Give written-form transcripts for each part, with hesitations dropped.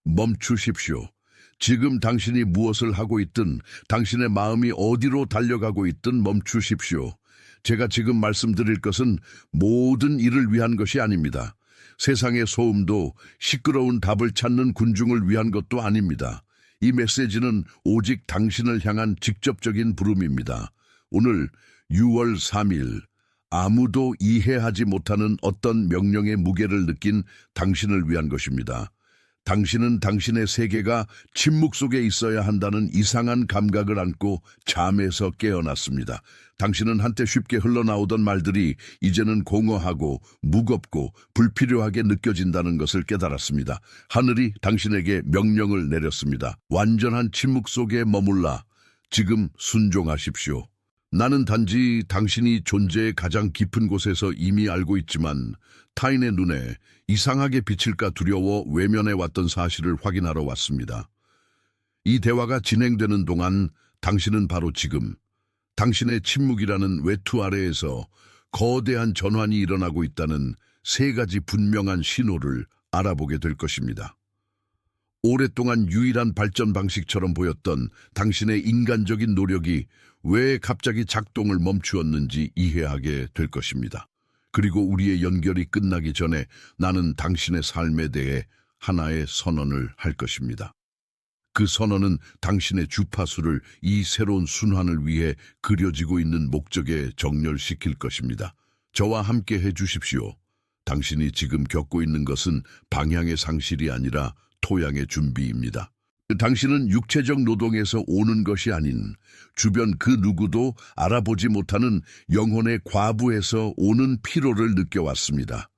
멈추십시오. 지금 당신이 무엇을 하고 있든, 당신의 마음이 어디로 달려가고 있든 멈추십시오. 제가 지금 말씀드릴 것은 모든 일을 위한 것이 아닙니다. 세상의 소음도 시끄러운 답을 찾는 군중을 위한 것도 아닙니다. 이 메시지는 오직 당신을 향한 직접적인 부름입니다. 오늘 6월 3일, 아무도 이해하지 못하는 어떤 명령의 무게를 느낀 당신을 위한 것입니다. 당신은 당신의 세계가 침묵 속에 있어야 한다는 이상한 감각을 안고 잠에서 깨어났습니다. 당신은 한때 쉽게 흘러나오던 말들이 이제는 공허하고 무겁고 불필요하게 느껴진다는 것을 깨달았습니다. 하늘이 당신에게 명령을 내렸습니다. 완전한 침묵 속에 머물라. 지금 순종하십시오. 나는 단지 당신이 존재의 가장 깊은 곳에서 이미 알고 있지만 타인의 눈에 이상하게 비칠까 두려워 외면해 왔던 사실을 확인하러 왔습니다. 이 대화가 진행되는 동안 당신은 바로 지금 당신의 침묵이라는 외투 아래에서 거대한 전환이 일어나고 있다는 세 가지 분명한 신호를 알아보게 될 것입니다. 오랫동안 유일한 발전 방식처럼 보였던 당신의 인간적인 노력이 왜 갑자기 작동을 멈추었는지 이해하게 될 것입니다. 그리고 우리의 연결이 끝나기 전에 나는 당신의 삶에 대해 하나의 선언을 할 것입니다. 그 선언은 당신의 주파수를 이 새로운 순환을 위해 그려지고 있는 목적에 정렬시킬 것입니다. 저와 함께 해주십시오. 당신이 지금 겪고 있는 것은 방향의 상실이 아니라 토양의 준비입니다. 당신은 육체적 노동에서 오는 것이 아닌 주변 그 누구도 알아보지 못하는 영혼의 과부에서 오는 피로를 느껴왔습니다.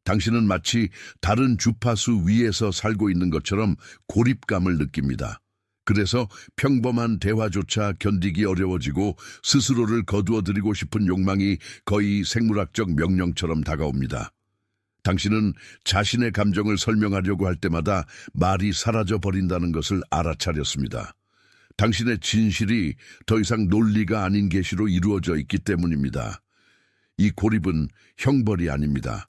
당신은 마치 다른 주파수 위에서 살고 있는 것처럼 고립감을 느낍니다. 그래서 평범한 대화조차 견디기 어려워지고 스스로를 거두어들이고 싶은 욕망이 거의 생물학적 명령처럼 다가옵니다. 당신은 자신의 감정을 설명하려고 할 때마다 말이 사라져버린다는 것을 알아차렸습니다. 당신의 진실이 더 이상 논리가 아닌 계시로 이루어져 있기 때문입니다. 이 고립은 형벌이 아닙니다.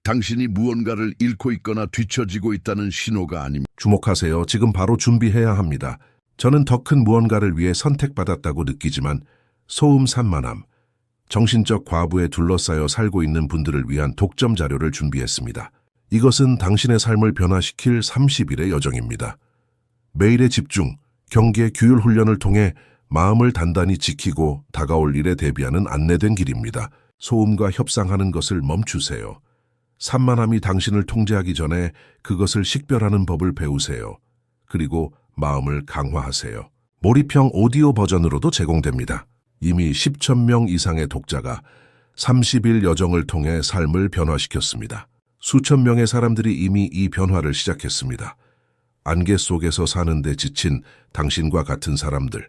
당신이 무언가를 잃고 있거나 뒤처지고 있다는 신호가 아닙니다. 주목하세요. 지금 바로 준비해야 합니다. 저는 더 큰 무언가를 위해 선택받았다고 느끼지만 소음 산만함, 정신적 과부에 둘러싸여 살고 있는 분들을 위한 독점 자료를 준비했습니다. 이것은 당신의 삶을 변화시킬 30일의 여정입니다. 매일의 집중, 경계, 규율 훈련을 통해 마음을 단단히 지키고 다가올 일에 대비하는 안내된 길입니다. 소음과 협상하는 것을 멈추세요. 산만함이 당신을 통제하기 전에 그것을 식별하는 법을 배우세요. 그리고 마음을 강화하세요. 몰입형 오디오 버전으로도 제공됩니다. 이미 10,000명 이상의 독자가 30일 여정을 통해 삶을 변화시켰습니다. 수천 명의 사람들이 이미 이 변화를 시작했습니다. 안개 속에서 사는데 지친 당신과 같은 사람들,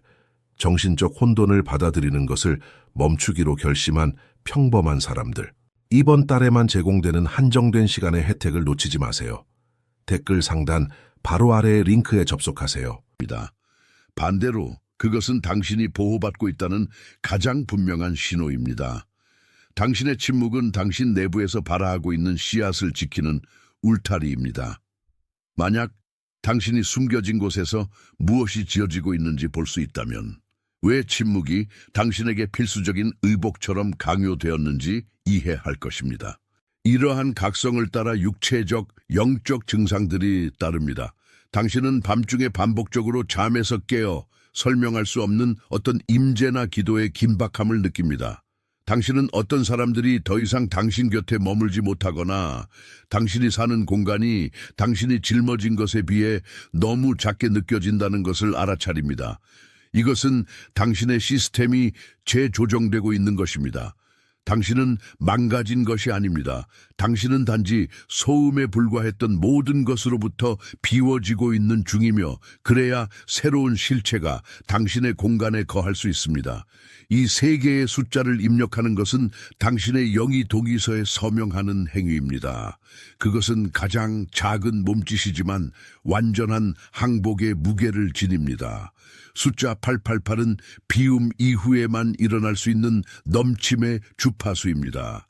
정신적 혼돈을 받아들이는 것을 멈추기로 결심한 평범한 사람들. 이번 달에만 제공되는 한정된 시간의 혜택을 놓치지 마세요. 댓글 상단 바로 아래의 링크에 접속하세요. 반대로 그것은 당신이 보호받고 있다는 가장 분명한 신호입니다. 당신의 침묵은 당신 내부에서 발화하고 있는 씨앗을 지키는 울타리입니다. 만약 당신이 숨겨진 곳에서 무엇이 지어지고 있는지 볼 수 있다면 왜 침묵이 당신에게 필수적인 의복처럼 강요되었는지 이해할 것입니다. 이러한 각성을 따라 육체적, 영적 증상들이 따릅니다. 당신은 밤중에 반복적으로 잠에서 깨어 설명할 수 없는 어떤 임재나 기도의 긴박함을 느낍니다. 당신은 어떤 사람들이 더 이상 당신 곁에 머물지 못하거나 당신이 사는 공간이 당신이 짊어진 것에 비해 너무 작게 느껴진다는 것을 알아차립니다. 이것은 당신의 시스템이 재조정되고 있는 것입니다. 당신은 망가진 것이 아닙니다. 당신은 단지 소음에 불과했던 모든 것으로부터 비워지고 있는 중이며 그래야 새로운 실체가 당신의 공간에 거할 수 있습니다. 이 세 개의 숫자를 입력하는 것은 당신의 영이 동의서에 서명하는 행위입니다. 그것은 가장 작은 몸짓이지만 완전한 항복의 무게를 지닙니다. 숫자 888은 비움 이후에만 일어날 수 있는 넘침의 주파수입니다.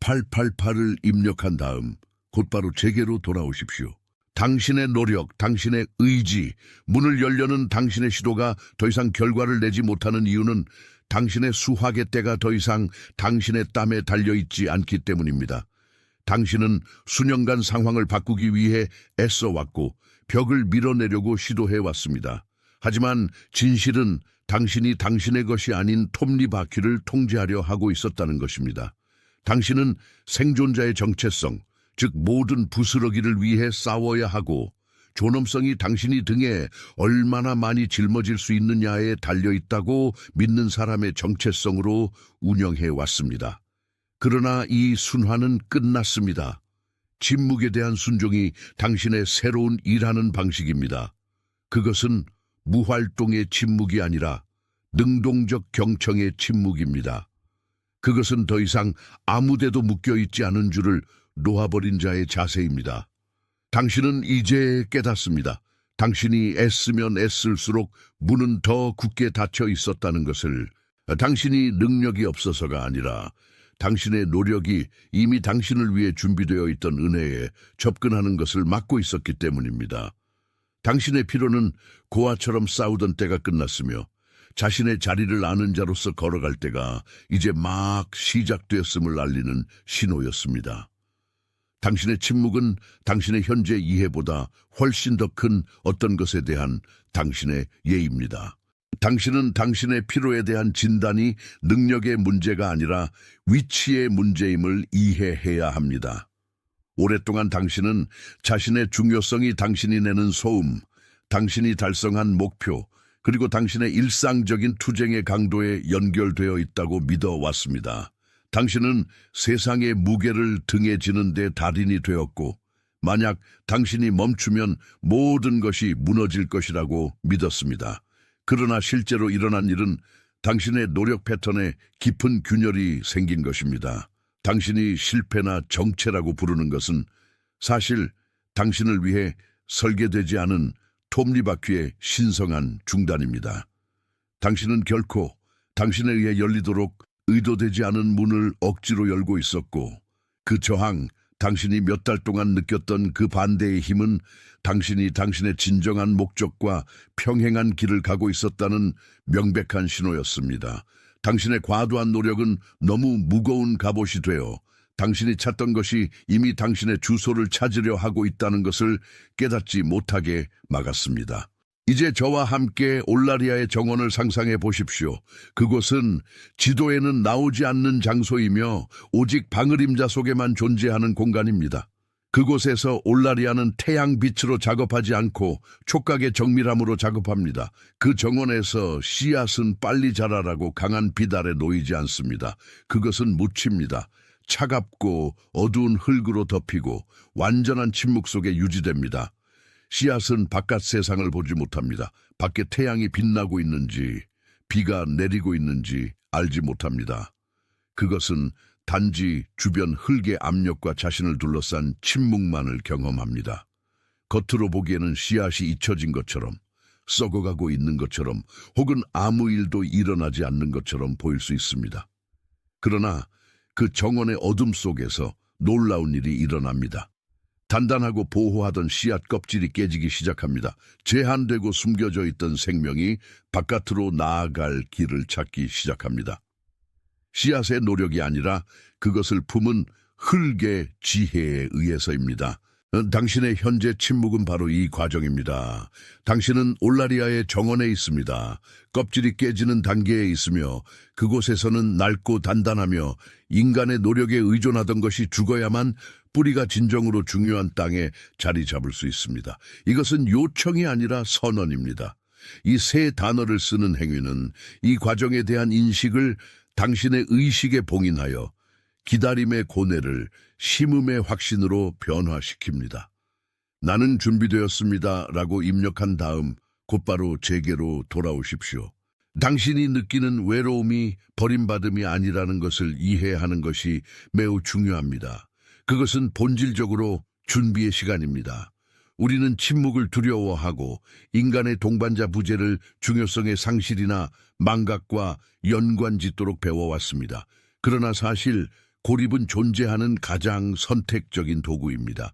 888을 입력한 다음 곧바로 제게로 돌아오십시오. 당신의 노력, 당신의 의지, 문을 열려는 당신의 시도가 더 이상 결과를 내지 못하는 이유는 당신의 수확의 때가 더 이상 당신의 땀에 달려있지 않기 때문입니다. 당신은 수년간 상황을 바꾸기 위해 애써왔고 벽을 밀어내려고 시도해왔습니다. 하지만 진실은 당신이 당신의 것이 아닌 톱니바퀴를 통제하려 하고 있었다는 것입니다. 당신은 생존자의 정체성, 즉 모든 부스러기를 위해 싸워야 하고 존엄성이 당신이 등에 얼마나 많이 짊어질 수 있느냐에 달려있다고 믿는 사람의 정체성으로 운영해왔습니다. 그러나 이 순환은 끝났습니다. 침묵에 대한 순종이 당신의 새로운 일하는 방식입니다. 그것은 무활동의 침묵이 아니라 능동적 경청의 침묵입니다. 그것은 더 이상 아무데도 묶여있지 않은 줄을 놓아버린 자의 자세입니다. 당신은 이제 깨닫습니다. 당신이 애쓰면 애쓸수록 문은 더 굳게 닫혀 있었다는 것을. 당신이 능력이 없어서가 아니라 당신의 노력이 이미 당신을 위해 준비되어 있던 은혜에 접근하는 것을 막고 있었기 때문입니다. 당신의 피로는 고아처럼 싸우던 때가 끝났으며 자신의 자리를 아는 자로서 걸어갈 때가 이제 막 시작되었음을 알리는 신호였습니다. 당신의 침묵은 당신의 현재 이해보다 훨씬 더 큰 어떤 것에 대한 당신의 예입니다. 당신은 당신의 피로에 대한 진단이 능력의 문제가 아니라 위치의 문제임을 이해해야 합니다. 오랫동안 당신은 자신의 중요성이 당신이 내는 소음, 당신이 달성한 목표, 그리고 당신의 일상적인 투쟁의 강도에 연결되어 있다고 믿어왔습니다. 당신은 세상의 무게를 등에 지는 데 달인이 되었고 만약 당신이 멈추면 모든 것이 무너질 것이라고 믿었습니다. 그러나 실제로 일어난 일은 당신의 노력 패턴에 깊은 균열이 생긴 것입니다. 당신이 실패나 정체라고 부르는 것은 사실 당신을 위해 설계되지 않은 톱니바퀴의 신성한 중단입니다. 당신은 결코 당신에 의해 열리도록 의도되지 않은 문을 억지로 열고 있었고 그 저항, 당신이 몇 달 동안 느꼈던 그 반대의 힘은 당신이 당신의 진정한 목적과 평행한 길을 가고 있었다는 명백한 신호였습니다. 당신의 과도한 노력은 너무 무거운 갑옷이 되어 당신이 찾던 것이 이미 당신의 주소를 찾으려 하고 있다는 것을 깨닫지 못하게 막았습니다. 이제 저와 함께 올라리아의 정원을 상상해 보십시오. 그곳은 지도에는 나오지 않는 장소이며 오직 방울임자 속에만 존재하는 공간입니다. 그곳에서 올라리아는 태양빛으로 작업하지 않고 촉각의 정밀함으로 작업합니다. 그 정원에서 씨앗은 빨리 자라라고 강한 빛 아래 놓이지 않습니다. 그것은 묻힙니다. 차갑고 어두운 흙으로 덮이고 완전한 침묵 속에 유지됩니다. 씨앗은 바깥 세상을 보지 못합니다. 밖에 태양이 빛나고 있는지 비가 내리고 있는지 알지 못합니다. 그것은 단지 주변 흙의 압력과 자신을 둘러싼 침묵만을 경험합니다. 겉으로 보기에는 씨앗이 잊혀진 것처럼, 썩어가고 있는 것처럼, 혹은 아무 일도 일어나지 않는 것처럼 보일 수 있습니다. 그러나 그 정원의 어둠 속에서 놀라운 일이 일어납니다. 단단하고 보호하던 씨앗 껍질이 깨지기 시작합니다. 제한되고 숨겨져 있던 생명이 바깥으로 나아갈 길을 찾기 시작합니다. 씨앗의 노력이 아니라 그것을 품은 흙의 지혜에 의해서입니다. 당신의 현재 침묵은 바로 이 과정입니다. 당신은 올라리아의 정원에 있습니다. 껍질이 깨지는 단계에 있으며 그곳에서는 낡고 단단하며 인간의 노력에 의존하던 것이 죽어야만 뿌리가 진정으로 중요한 땅에 자리 잡을 수 있습니다. 이것은 요청이 아니라 선언입니다. 이 세 단어를 쓰는 행위는 이 과정에 대한 인식을 당신의 의식에 봉인하여 기다림의 고뇌를 심음의 확신으로 변화시킵니다. 나는 준비되었습니다 라고 입력한 다음 곧바로 제게로 돌아오십시오. 당신이 느끼는 외로움이 버림받음이 아니라는 것을 이해하는 것이 매우 중요합니다. 그것은 본질적으로 준비의 시간입니다. 우리는 침묵을 두려워하고 인간의 동반자 부재를 중요성의 상실이나 망각과 연관짓도록 배워왔습니다. 그러나 사실 고립은 존재하는 가장 선택적인 도구입니다.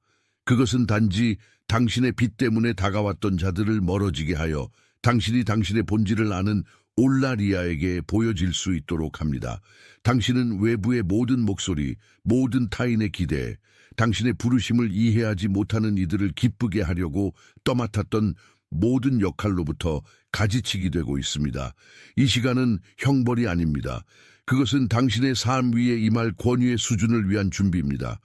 그것은 단지 당신의 빛 때문에 다가왔던 자들을 멀어지게 하여 당신이 당신의 본질을 아는 올라리아에게 보여질 수 있도록 합니다. 당신은 외부의 모든 목소리, 모든 타인의 기대, 당신의 부르심을 이해하지 못하는 이들을 기쁘게 하려고 떠맡았던 모든 역할로부터 가지치기 되고 있습니다. 이 시간은 형벌이 아닙니다. 그것은 당신의 삶 위에 임할 권위의 수준을 위한 준비입니다.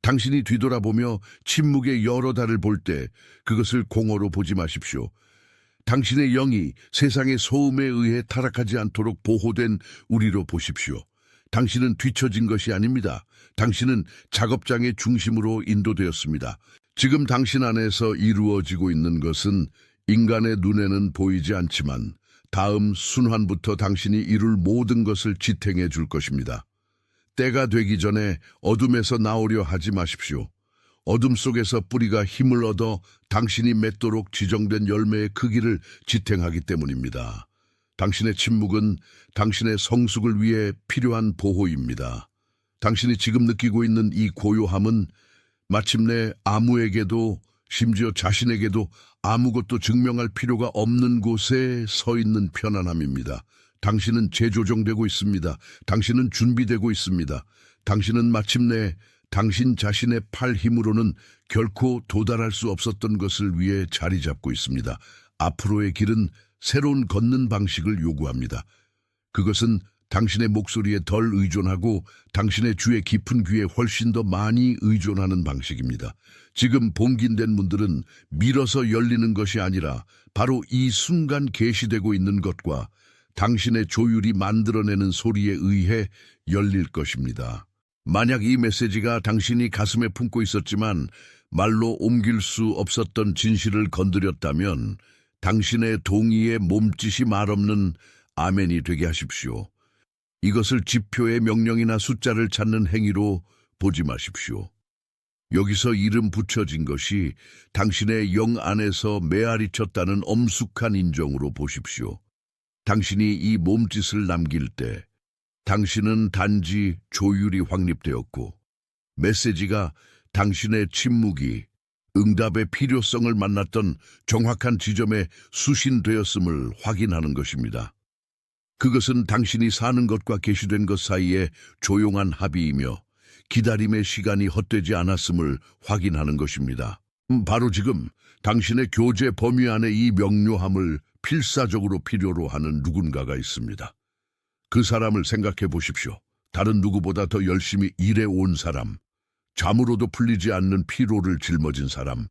당신이 뒤돌아보며 침묵의 여러 달을 볼 때 그것을 공허로 보지 마십시오. 당신의 영이 세상의 소음에 의해 타락하지 않도록 보호된 우리로 보십시오. 당신은 뒤처진 것이 아닙니다. 당신은 작업장의 중심으로 인도되었습니다. 지금 당신 안에서 이루어지고 있는 것은 인간의 눈에는 보이지 않지만 다음 순환부터 당신이 이룰 모든 것을 지탱해 줄 것입니다. 때가 되기 전에 어둠에서 나오려 하지 마십시오. 어둠 속에서 뿌리가 힘을 얻어 당신이 맺도록 지정된 열매의 크기를 지탱하기 때문입니다. 당신의 침묵은 당신의 성숙을 위해 필요한 보호입니다. 당신이 지금 느끼고 있는 이 고요함은 마침내 아무에게도 심지어 자신에게도 아무것도 증명할 필요가 없는 곳에 서 있는 편안함입니다. 당신은 재조정되고 있습니다. 당신은 준비되고 있습니다. 당신은 마침내 당신 자신의 팔 힘으로는 결코 도달할 수 없었던 것을 위해 자리 잡고 있습니다. 앞으로의 길은 새로운 걷는 방식을 요구합니다. 그것은 당신의 목소리에 덜 의존하고 당신의 주의 깊은 귀에 훨씬 더 많이 의존하는 방식입니다. 지금 봉긴된 문들은 밀어서 열리는 것이 아니라 바로 이 순간 계시되고 있는 것과 당신의 조율이 만들어내는 소리에 의해 열릴 것입니다. 만약 이 메시지가 당신이 가슴에 품고 있었지만 말로 옮길 수 없었던 진실을 건드렸다면 당신의 동의에 몸짓이 말없는 아멘이 되게 하십시오. 이것을 지표의 명령이나 숫자를 찾는 행위로 보지 마십시오. 여기서 이름 붙여진 것이 당신의 영 안에서 메아리 쳤다는 엄숙한 인정으로 보십시오. 당신이 이 몸짓을 남길 때 당신은 단지 조율이 확립되었고 메시지가 당신의 침묵이 응답의 필요성을 만났던 정확한 지점에 수신되었음을 확인하는 것입니다. 그것은 당신이 사는 것과 계시된 것 사이에 조용한 합의이며 기다림의 시간이 헛되지 않았음을 확인하는 것입니다. 바로 지금 당신의 교제 범위 안에 이 명료함을 필사적으로 필요로 하는 누군가가 있습니다. 그 사람을 생각해 보십시오. 다른 누구보다 더 열심히 일해온 사람, 잠으로도 풀리지 않는 피로를 짊어진 사람,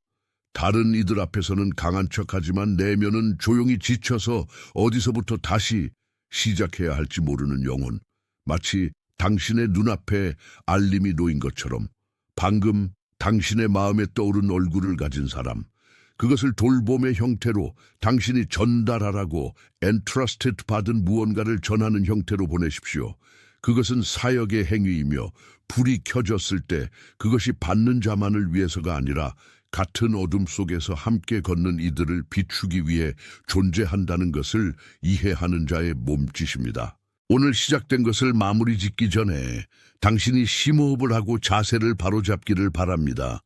다른 이들 앞에서는 강한 척하지만 내면은 조용히 지쳐서 어디서부터 다시 시작해야 할지 모르는 영혼, 마치 당신의 눈앞에 알림이 놓인 것처럼 방금 당신의 마음에 떠오른 얼굴을 가진 사람, 그것을 돌봄의 형태로 당신이 전달하라고 entrusted 받은 무언가를 전하는 형태로 보내십시오. 그것은 사역의 행위이며 불이 켜졌을 때 그것이 받는 자만을 위해서가 아니라 같은 어둠 속에서 함께 걷는 이들을 비추기 위해 존재한다는 것을 이해하는 자의 몸짓입니다. 오늘 시작된 것을 마무리 짓기 전에 당신이 심호흡을 하고 자세를 바로잡기를 바랍니다.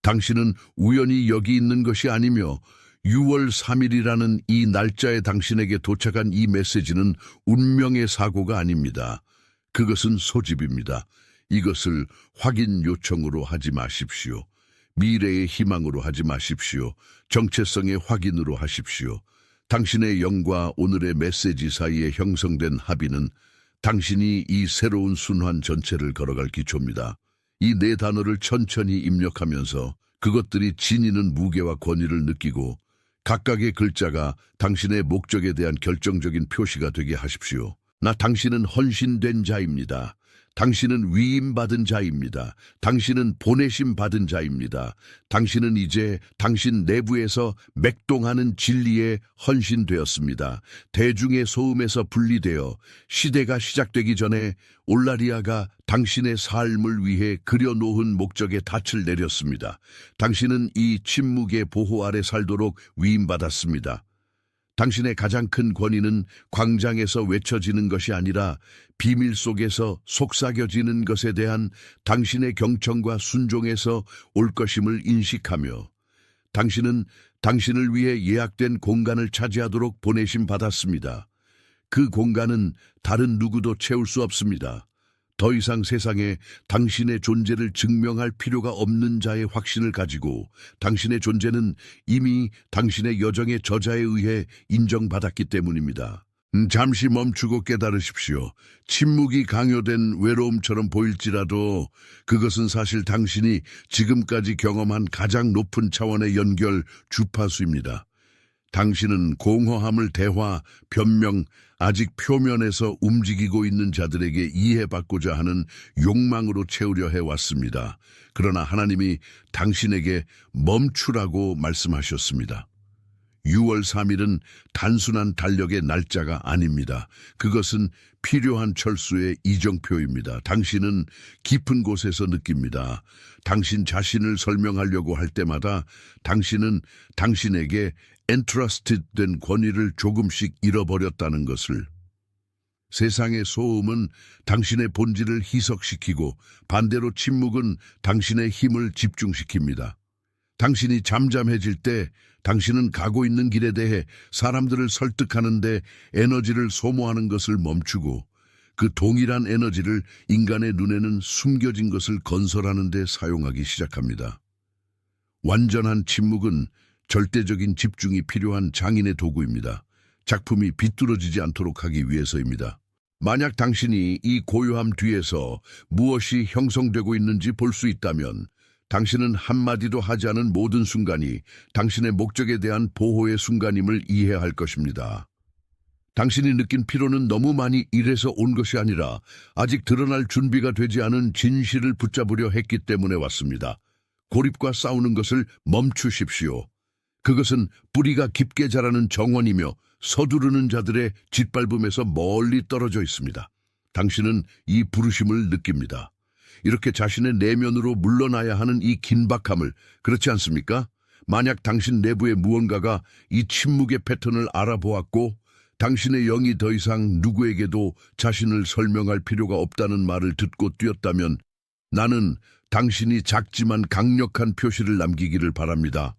당신은 우연히 여기 있는 것이 아니며 6월 3일이라는 이 날짜에 당신에게 도착한 이 메시지는 운명의 사고가 아닙니다. 그것은 소집입니다. 이것을 확인 요청으로 하지 마십시오. 미래의 희망으로 하지 마십시오. 정체성의 확인으로 하십시오. 당신의 영과 오늘의 메시지 사이에 형성된 합의는 당신이 이 새로운 순환 전체를 걸어갈 기초입니다. 이 네 단어를 천천히 입력하면서 그것들이 지니는 무게와 권위를 느끼고 각각의 글자가 당신의 목적에 대한 결정적인 표시가 되게 하십시오. 나 당신은 헌신된 자입니다. 당신은 위임받은 자입니다. 당신은 보내심 받은 자입니다. 당신은 이제 당신 내부에서 맥동하는 진리에 헌신되었습니다. 대중의 소음에서 분리되어 시대가 시작되기 전에 올라리아가 당신의 삶을 위해 그려놓은 목적에 닻을 내렸습니다. 당신은 이 침묵의 보호 아래 살도록 위임받았습니다. 당신의 가장 큰 권위는 광장에서 외쳐지는 것이 아니라 비밀 속에서 속삭여지는 것에 대한 당신의 경청과 순종에서 올 것임을 인식하며 당신은 당신을 위해 예약된 공간을 차지하도록 보내심 받았습니다. 그 공간은 다른 누구도 채울 수 없습니다. 더 이상 세상에 당신의 존재를 증명할 필요가 없는 자의 확신을 가지고 당신의 존재는 이미 당신의 여정의 저자에 의해 인정받았기 때문입니다. 잠시 멈추고 깨달으십시오. 침묵이 강요된 외로움처럼 보일지라도 그것은 사실 당신이 지금까지 경험한 가장 높은 차원의 연결 주파수입니다. 당신은 공허함을 대화, 변명, 아직 표면에서 움직이고 있는 자들에게 이해받고자 하는 욕망으로 채우려 해왔습니다. 그러나 하나님이 당신에게 멈추라고 말씀하셨습니다. 6월 3일은 단순한 달력의 날짜가 아닙니다. 그것은 필요한 철수의 이정표입니다. 당신은 깊은 곳에서 느낍니다. 당신 자신을 설명하려고 할 때마다 당신은 당신에게 entrusted 된 권위를 조금씩 잃어버렸다는 것을. 세상의 소음은 당신의 본질을 희석시키고 반대로 침묵은 당신의 힘을 집중시킵니다. 당신이 잠잠해질 때 당신은 가고 있는 길에 대해 사람들을 설득하는데 에너지를 소모하는 것을 멈추고 그 동일한 에너지를 인간의 눈에는 숨겨진 것을 건설하는 데 사용하기 시작합니다. 완전한 침묵은 절대적인 집중이 필요한 장인의 도구입니다. 작품이 비뚤어지지 않도록 하기 위해서입니다. 만약 당신이 이 고요함 뒤에서 무엇이 형성되고 있는지 볼 수 있다면 당신은 한마디도 하지 않은 모든 순간이 당신의 목적에 대한 보호의 순간임을 이해할 것입니다. 당신이 느낀 피로는 너무 많이 일해서 온 것이 아니라 아직 드러날 준비가 되지 않은 진실을 붙잡으려 했기 때문에 왔습니다. 고립과 싸우는 것을 멈추십시오. 그것은 뿌리가 깊게 자라는 정원이며 서두르는 자들의 짓밟음에서 멀리 떨어져 있습니다. 당신은 이 부르심을 느낍니다. 이렇게 자신의 내면으로 물러나야 하는 이 긴박함을, 그렇지 않습니까? 만약 당신 내부의 무언가가 이 침묵의 패턴을 알아보았고 당신의 영이 더 이상 누구에게도 자신을 설명할 필요가 없다는 말을 듣고 뛰었다면 나는 당신이 작지만 강력한 표시를 남기기를 바랍니다.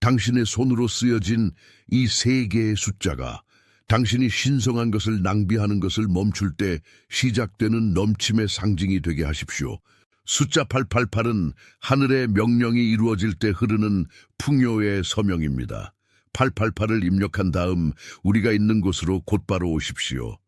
당신의 손으로 쓰여진 이 3개의 숫자가 당신이 신성한 것을 낭비하는 것을 멈출 때 시작되는 넘침의 상징이 되게 하십시오. 숫자 888은 하늘의 명령이 이루어질 때 흐르는 풍요의 서명입니다. 888을 입력한 다음 우리가 있는 곳으로 곧바로 오십시오.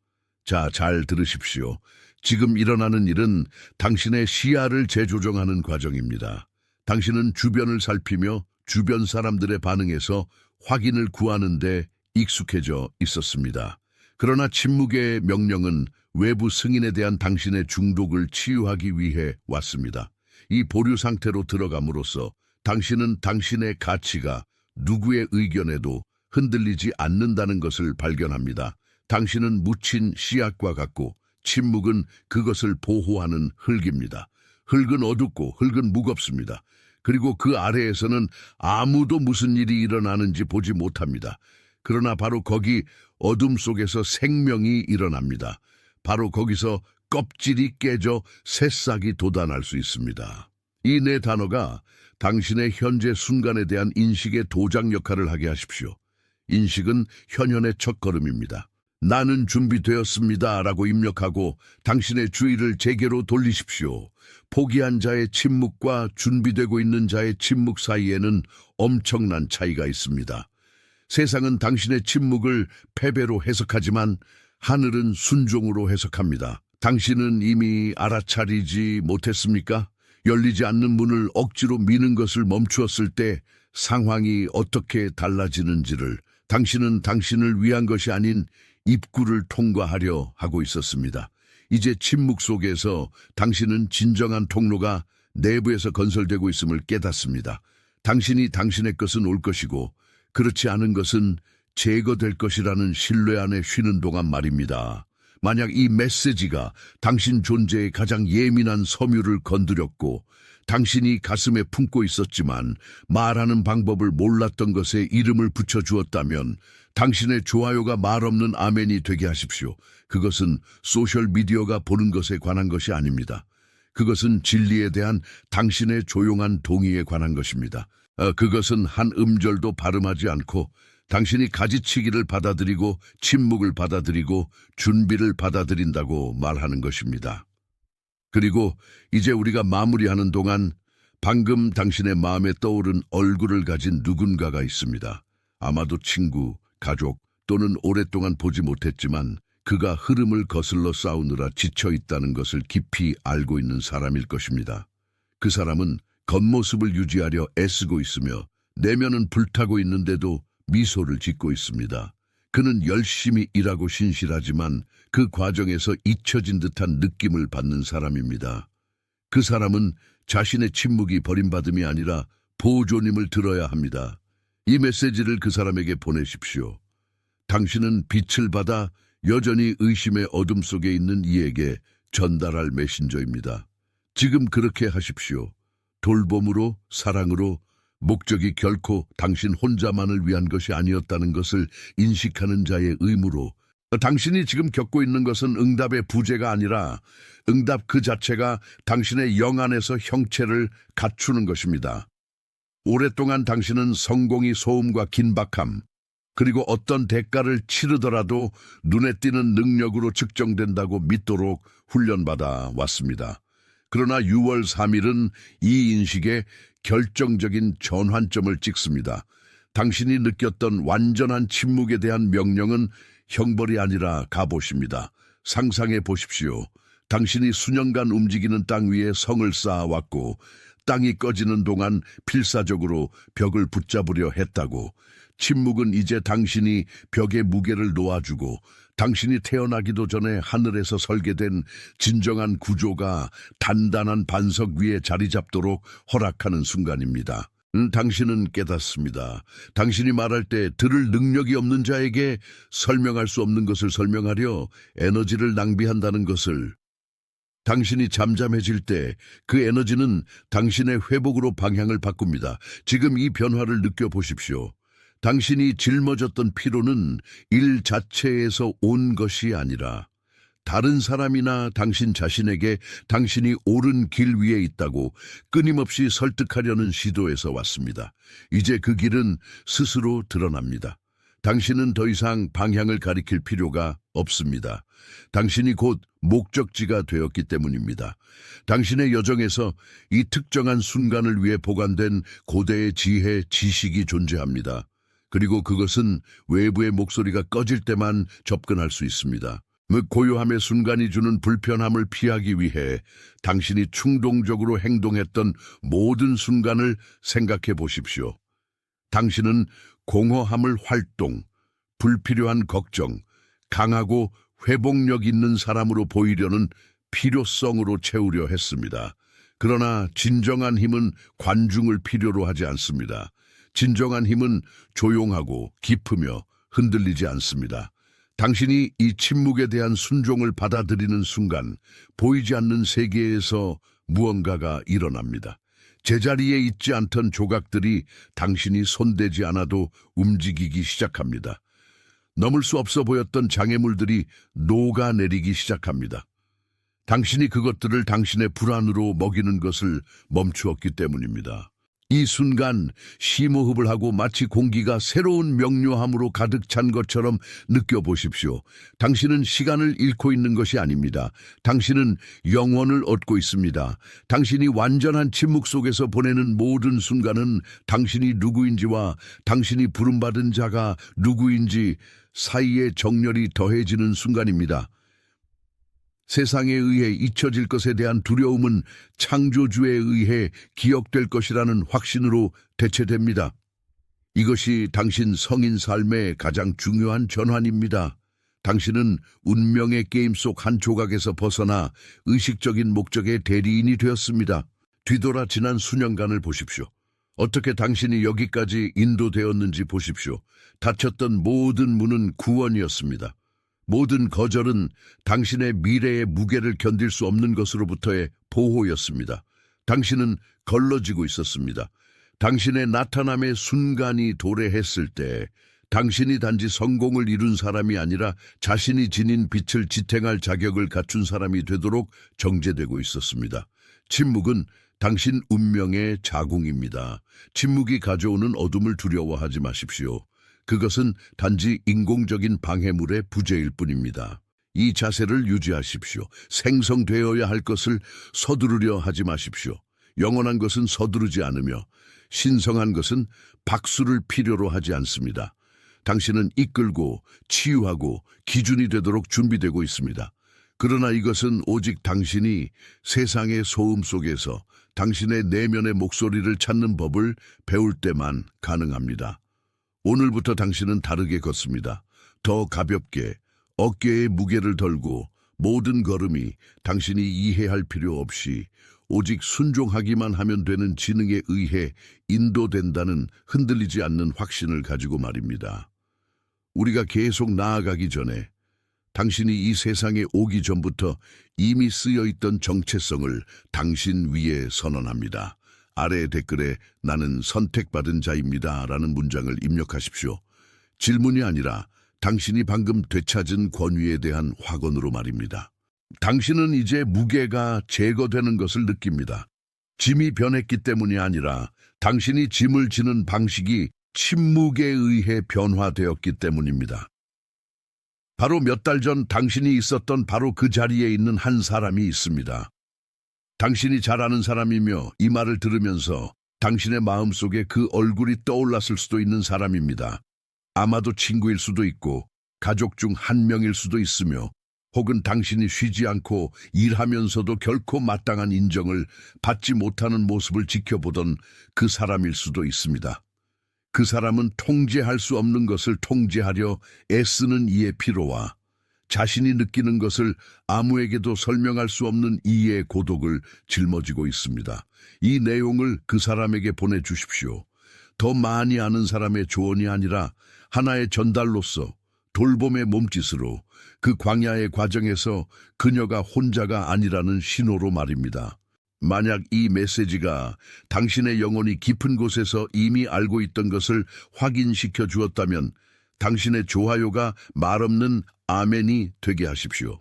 자, 잘 들으십시오. 지금 일어나는 일은 당신의 시야를 재조정하는 과정입니다. 당신은 주변을 살피며 주변 사람들의 반응에서 확인을 구하는데 익숙해져 있었습니다. 그러나 침묵의 명령은 외부 승인에 대한 당신의 중독을 치유하기 위해 왔습니다. 이 보류 상태로 들어감으로써 당신은 당신의 가치가 누구의 의견에도 흔들리지 않는다는 것을 발견합니다. 당신은 묻힌 씨앗과 같고 침묵은 그것을 보호하는 흙입니다. 흙은 어둡고 흙은 무겁습니다. 그리고 그 아래에서는 아무도 무슨 일이 일어나는지 보지 못합니다. 그러나 바로 거기 어둠 속에서 생명이 일어납니다. 바로 거기서 껍질이 깨져 새싹이 돋아날 수 있습니다. 이 4단어가 당신의 현재 순간에 대한 인식의 도장 역할을 하게 하십시오. 인식은 현현의 첫걸음입니다. 나는 준비되었습니다 라고 입력하고 당신의 주의를 제게로 돌리십시오. 포기한 자의 침묵과 준비되고 있는 자의 침묵 사이에는 엄청난 차이가 있습니다. 세상은 당신의 침묵을 패배로 해석하지만 하늘은 순종으로 해석합니다. 당신은 이미 알아차리지 못했습니까? 열리지 않는 문을 억지로 미는 것을 멈추었을 때 상황이 어떻게 달라지는지를 당신은 당신을 위한 것이 아닌 입구를 통과하려 하고 있었습니다. 이제 침묵 속에서 당신은 진정한 통로가 내부에서 건설되고 있음을 깨닫습니다. 당신이 당신의 것은 올 것이고 그렇지 않은 것은 제거될 것이라는 신뢰 안에 쉬는 동안 말입니다. 만약 이 메시지가 당신 존재의 가장 예민한 섬유를 건드렸고 당신이 가슴에 품고 있었지만 말하는 방법을 몰랐던 것에 이름을 붙여주었다면 당신의 좋아요가 말없는 아멘이 되게 하십시오. 그것은 소셜미디어가 보는 것에 관한 것이 아닙니다. 그것은 진리에 대한 당신의 조용한 동의에 관한 것입니다. 그것은 한 음절도 발음하지 않고 당신이 가지치기를 받아들이고 침묵을 받아들이고 준비를 받아들인다고 말하는 것입니다. 그리고 이제 우리가 마무리하는 동안 방금 당신의 마음에 떠오른 얼굴을 가진 누군가가 있습니다. 아마도 친구, 가족 또는 오랫동안 보지 못했지만 그가 흐름을 거슬러 싸우느라 지쳐 있다는 것을 깊이 알고 있는 사람일 것입니다. 그 사람은 겉모습을 유지하려 애쓰고 있으며 내면은 불타고 있는데도 미소를 짓고 있습니다. 그는 열심히 일하고 신실하지만 그 과정에서 잊혀진 듯한 느낌을 받는 사람입니다. 그 사람은 자신의 침묵이 버림받음이 아니라 보조님을 들어야 합니다. 이 메시지를 그 사람에게 보내십시오. 당신은 빛을 받아 여전히 의심의 어둠 속에 있는 이에게 전달할 메신저입니다. 지금 그렇게 하십시오. 돌봄으로, 사랑으로, 목적이 결코 당신 혼자만을 위한 것이 아니었다는 것을 인식하는 자의 의무로. 당신이 지금 겪고 있는 것은 응답의 부재가 아니라 응답 그 자체가 당신의 영 안에서 형체를 갖추는 것입니다. 오랫동안 당신은 성공이 소음과 긴박함, 그리고 어떤 대가를 치르더라도 눈에 띄는 능력으로 측정된다고 믿도록 훈련받아 왔습니다. 그러나 6월 3일은 이 인식에 결정적인 전환점을 찍습니다. 당신이 느꼈던 완전한 침묵에 대한 명령은 형벌이 아니라 갑옷입니다. 상상해 보십시오. 당신이 수년간 움직이는 땅 위에 성을 쌓아왔고 땅이 꺼지는 동안 필사적으로 벽을 붙잡으려 했다고. 침묵은 이제 당신이 벽의 무게를 놓아주고 당신이 태어나기도 전에 하늘에서 설계된 진정한 구조가 단단한 반석 위에 자리 잡도록 허락하는 순간입니다. 당신은 깨닫습니다. 당신이 말할 때 들을 능력이 없는 자에게 설명할 수 없는 것을 설명하려 에너지를 낭비한다는 것을. 당신이 잠잠해질 때 그 에너지는 당신의 회복으로 방향을 바꿉니다. 지금 이 변화를 느껴보십시오. 당신이 짊어졌던 피로는 일 자체에서 온 것이 아니라 다른 사람이나 당신 자신에게 당신이 옳은 길 위에 있다고 끊임없이 설득하려는 시도에서 왔습니다. 이제 그 길은 스스로 드러납니다. 당신은 더 이상 방향을 가리킬 필요가 없습니다. 당신이 곧 목적지가 되었기 때문입니다. 당신의 여정에서 이 특정한 순간을 위해 보관된 고대의 지혜, 지식이 존재합니다. 그리고 그것은 외부의 목소리가 꺼질 때만 접근할 수 있습니다. 고요함의 순간이 주는 불편함을 피하기 위해 당신이 충동적으로 행동했던 모든 순간을 생각해 보십시오. 당신은 공허함을 활동, 불필요한 걱정, 강하고 회복력 있는 사람으로 보이려는 필요성으로 채우려 했습니다. 그러나 진정한 힘은 관중을 필요로 하지 않습니다. 진정한 힘은 조용하고 깊으며 흔들리지 않습니다. 당신이 이 침묵에 대한 순종을 받아들이는 순간 보이지 않는 세계에서 무언가가 일어납니다. 제자리에 있지 않던 조각들이 당신이 손대지 않아도 움직이기 시작합니다. 넘을 수 없어 보였던 장애물들이 녹아내리기 시작합니다. 당신이 그것들을 당신의 불안으로 먹이는 것을 멈추었기 때문입니다. 이 순간 심호흡을 하고 마치 공기가 새로운 명료함으로 가득 찬 것처럼 느껴보십시오. 당신은 시간을 잃고 있는 것이 아닙니다. 당신은 영혼을 얻고 있습니다. 당신이 완전한 침묵 속에서 보내는 모든 순간은 당신이 누구인지와 당신이 부름받은 자가 누구인지 사이에 정렬이 더해지는 순간입니다. 세상에 의해 잊혀질 것에 대한 두려움은 창조주에 의해 기억될 것이라는 확신으로 대체됩니다. 이것이 당신 성인 삶의 가장 중요한 전환입니다. 당신은 운명의 게임 속 한 조각에서 벗어나 의식적인 목적의 대리인이 되었습니다. 뒤돌아 지난 수년간을 보십시오. 어떻게 당신이 여기까지 인도되었는지 보십시오. 닫혔던 모든 문은 구원이었습니다. 모든 거절은 당신의 미래의 무게를 견딜 수 없는 것으로부터의 보호였습니다. 당신은 걸러지고 있었습니다. 당신의 나타남의 순간이 도래했을 때 당신이 단지 성공을 이룬 사람이 아니라 자신이 지닌 빛을 지탱할 자격을 갖춘 사람이 되도록 정제되고 있었습니다. 침묵은 당신 운명의 자궁입니다. 침묵이 가져오는 어둠을 두려워하지 마십시오. 그것은 단지 인공적인 방해물의 부재일 뿐입니다. 이 자세를 유지하십시오. 생성되어야 할 것을 서두르려 하지 마십시오. 영원한 것은 서두르지 않으며 신성한 것은 박수를 필요로 하지 않습니다. 당신은 이끌고 치유하고 기준이 되도록 준비되고 있습니다. 그러나 이것은 오직 당신이 세상의 소음 속에서 당신의 내면의 목소리를 찾는 법을 배울 때만 가능합니다. 오늘부터 당신은 다르게 걷습니다. 더 가볍게 어깨에 무게를 덜고 모든 걸음이 당신이 이해할 필요 없이 오직 순종하기만 하면 되는 지능에 의해 인도된다는 흔들리지 않는 확신을 가지고 말입니다. 우리가 계속 나아가기 전에 당신이 이 세상에 오기 전부터 이미 쓰여있던 정체성을 당신 위에 선언합니다. 아래 댓글에 나는 선택받은 자입니다 라는 문장을 입력하십시오. 질문이 아니라 당신이 방금 되찾은 권위에 대한 확언으로 말입니다. 당신은 이제 무게가 제거되는 것을 느낍니다. 짐이 변했기 때문이 아니라 당신이 짐을 지는 방식이 침묵에 의해 변화되었기 때문입니다. 바로 몇 달 전 당신이 있었던 바로 그 자리에 있는 한 사람이 있습니다. 당신이 잘 아는 사람이며 이 말을 들으면서 당신의 마음속에 그 얼굴이 떠올랐을 수도 있는 사람입니다. 아마도 친구일 수도 있고 가족 중 한 명일 수도 있으며 혹은 당신이 쉬지 않고 일하면서도 결코 마땅한 인정을 받지 못하는 모습을 지켜보던 그 사람일 수도 있습니다. 그 사람은 통제할 수 없는 것을 통제하려 애쓰는 이의 피로와 자신이 느끼는 것을 아무에게도 설명할 수 없는 이의 고독을 짊어지고 있습니다. 이 내용을 그 사람에게 보내주십시오. 더 많이 아는 사람의 조언이 아니라 하나의 전달로서 돌봄의 몸짓으로 그 광야의 과정에서 그녀가 혼자가 아니라는 신호로 말입니다. 만약 이 메시지가 당신의 영혼이 깊은 곳에서 이미 알고 있던 것을 확인시켜 주었다면 당신의 좋아요가 말없는 아멘이 되게 하십시오.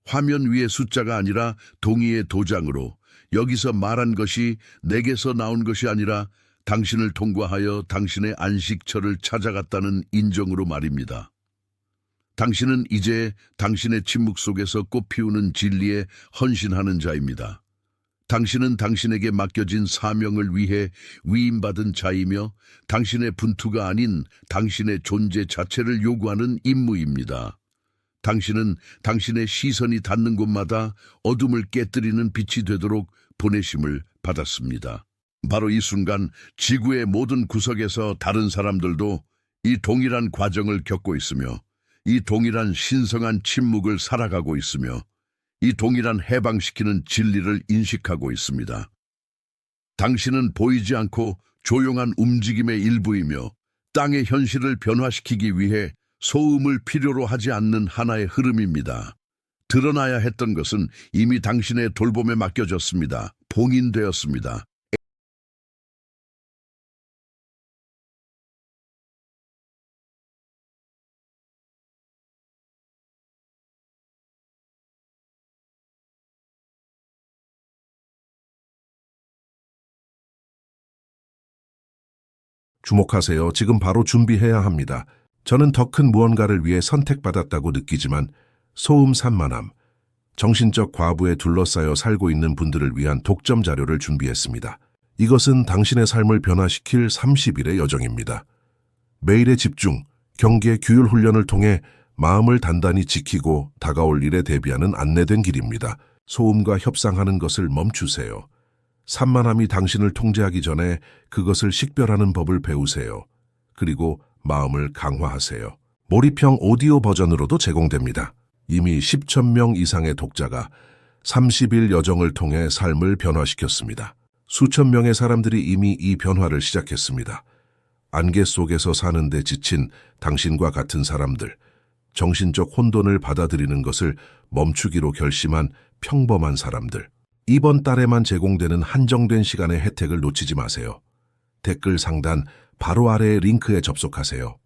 화면 위의 숫자가 아니라 동의의 도장으로 여기서 말한 것이 내게서 나온 것이 아니라 당신을 통과하여 당신의 안식처를 찾아갔다는 인정으로 말입니다. 당신은 이제 당신의 침묵 속에서 꽃피우는 진리에 헌신하는 자입니다. 당신은 당신에게 맡겨진 사명을 위해 위임받은 자이며 당신의 분투가 아닌 당신의 존재 자체를 요구하는 임무입니다. 당신은 당신의 시선이 닿는 곳마다 어둠을 깨뜨리는 빛이 되도록 보내심을 받았습니다. 바로 이 순간 지구의 모든 구석에서 다른 사람들도 이 동일한 과정을 겪고 있으며 이 동일한 신성한 침묵을 살아가고 있으며 이 동일한 해방시키는 진리를 인식하고 있습니다. 당신은 보이지 않고 조용한 움직임의 일부이며 땅의 현실을 변화시키기 위해 소음을 필요로 하지 않는 하나의 흐름입니다. 드러나야 했던 것은 이미 당신의 돌봄에 맡겨졌습니다. 봉인되었습니다. 주목하세요. 지금 바로 준비해야 합니다. 저는 더 큰 무언가를 위해 선택받았다고 느끼지만 소음 산만함, 정신적 과부에 둘러싸여 살고 있는 분들을 위한 독점 자료를 준비했습니다. 이것은 당신의 삶을 변화시킬 30일의 여정입니다. 매일의 집중, 경계, 규율 훈련을 통해 마음을 단단히 지키고 다가올 일에 대비하는 안내된 길입니다. 소음과 협상하는 것을 멈추세요. 산만함이 당신을 통제하기 전에 그것을 식별하는 법을 배우세요. 그리고 마음을 강화하세요. 몰입형 오디오 버전으로도 제공됩니다. 이미 10,000명 이상의 독자가 30일 여정을 통해 삶을 변화시켰습니다. 수천 명의 사람들이 이미 이 변화를 시작했습니다. 안개 속에서 사는데 지친 당신과 같은 사람들, 정신적 혼돈을 받아들이는 것을 멈추기로 결심한 평범한 사람들. 이번 달에만 제공되는 한정된 시간의 혜택을 놓치지 마세요. 댓글 상단 바로 아래의 링크에 접속하세요.